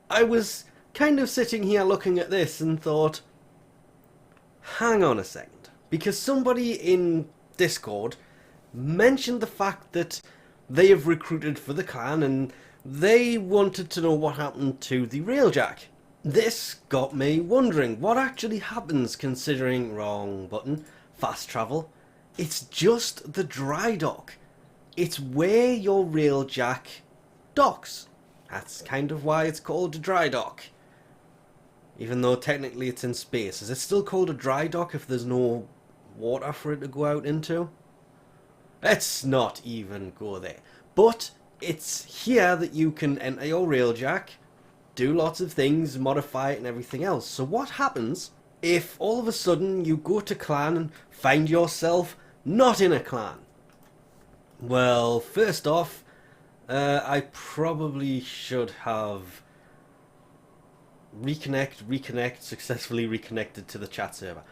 I was kind of sitting here looking at this and thought, hang on a second, because somebody in Discord mentioned the fact that they have recruited for the clan and they wanted to know what happened to the Railjack. This got me wondering what actually happens considering, wrong button, fast travel. It's just the dry dock. It's where your Railjack docks. That's kind of why it's called a dry dock. Even though technically it's in space. Is it still called a dry dock if there's no water for it to go out into? Let's not even go there. But it's here that you can enter your Railjack, do lots of things, modify it and everything else. So what happens if all of a sudden you go to clan and find yourself not in a clan? Well, first off, I probably should have successfully reconnected to the chat server.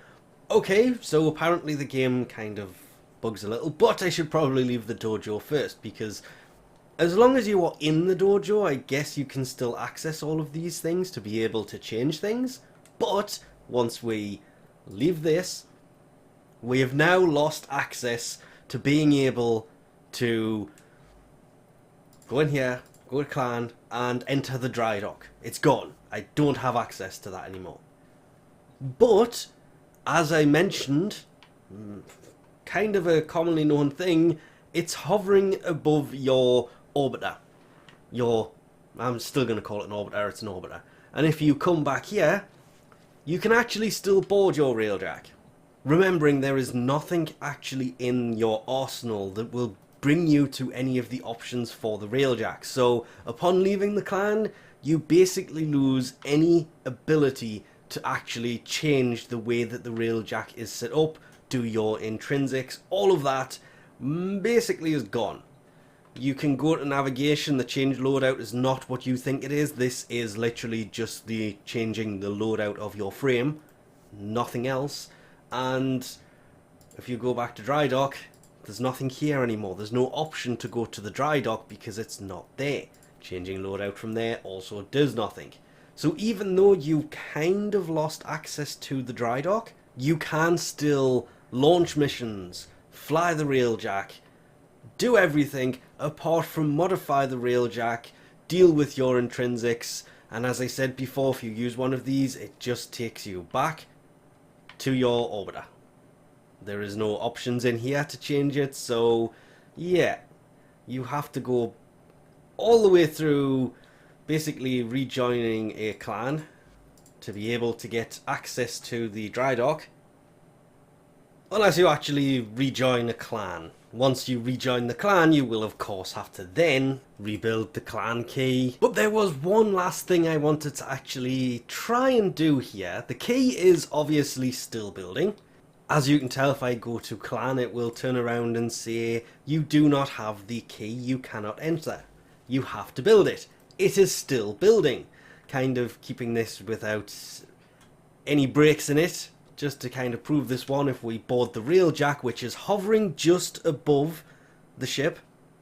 Okay, so apparently the game kind of bugs a little, but I should probably leave the dojo first, because as long as you are in the dojo, I guess you can still access all of these things to be able to change things. But once we leave this, we have now lost access to being able to go in here, go to clan, and enter the dry dock. It's gone. I don't have access to that anymore. But, as I mentioned, kind of a commonly known thing, it's hovering above your orbiter. I'm still going to call it an orbiter, it's an orbiter. And if you come back here, you can actually still board your Railjack. Remembering there is nothing actually in your arsenal that will bring you to any of the options for the Railjack. So upon leaving the clan, you basically lose any ability to actually change the way that the Railjack is set up, do your intrinsics, all of that basically is gone. You can go to navigation, the change loadout is not what you think it is. This is literally just the changing the loadout of your frame, nothing else. And if you go back to dry dock, there's nothing here anymore. There's no option to go to the dry dock because it's not there. Changing loadout from there also does nothing. So even though you kind of lost access to the dry dock, you can still launch missions, fly the Railjack, do everything apart from modify the Railjack, deal with your intrinsics, and as I said before, if you use one of these, it just takes you back to your orbiter. There is no options in here to change it, so yeah, you have to go all the way through basically rejoining a clan to be able to get access to the dry dock, unless you actually rejoin a clan. Once you rejoin the clan, you will of course have to then rebuild the clan key. But there was one last thing I wanted to actually try and do here. The key is obviously still building. As you can tell, if I go to clan, it will turn around and say, you do not have the key, you cannot enter. You have to build it. It is still building. Kind of keeping this without any breaks in it, just to kind of prove this one. If we board the Railjack, which is hovering just above the ship,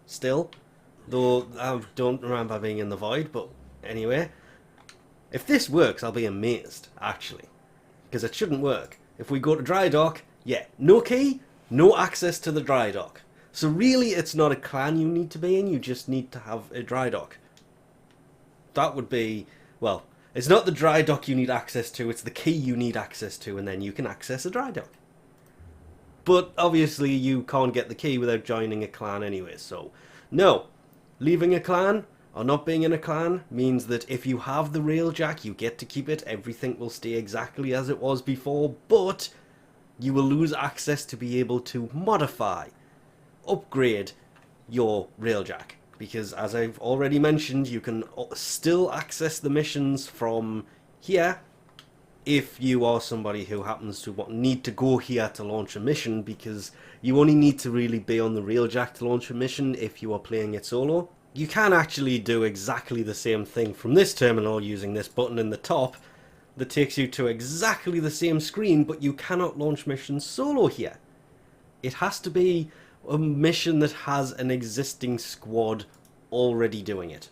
still, though I don't remember being in the void, but anyway. If this works, I'll be amazed, actually, because it shouldn't work. If we go to dry dock, yeah, no key, no access to the dry dock. So really, it's not a clan you need to be in, you just need to have a dry dock. That would be, well, it's not the dry dock you need access to, it's the key you need access to, and then you can access a dry dock. But obviously you can't get the key without joining a clan anyway, so no. Leaving a clan, or not being in a clan, means that if you have the Railjack, you get to keep it, everything will stay exactly as it was before, but you will lose access to be able to modify, upgrade your Railjack. Because as I've already mentioned, you can still access the missions from here if you are somebody who happens to need to go here to launch a mission, because you only need to really be on the Railjack to launch a mission if you are playing it solo. You can actually do exactly the same thing from this terminal using this button in the top that takes you to exactly the same screen, but you cannot launch missions solo here. It has to be a mission that has an existing squad already doing it.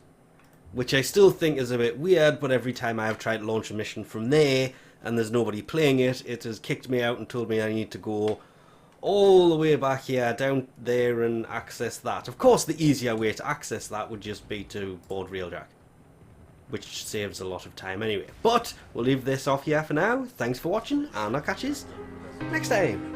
which I still think is a bit weird, but every time I have tried to launch a mission from there and there's nobody playing it, it has kicked me out and told me I need to go all the way back here, down there, and access that. Of course, the easier way to access that would just be to board Railjack, which saves a lot of time anyway. But we'll leave this off here for now. Thanks for watching, and I'll catch you next time.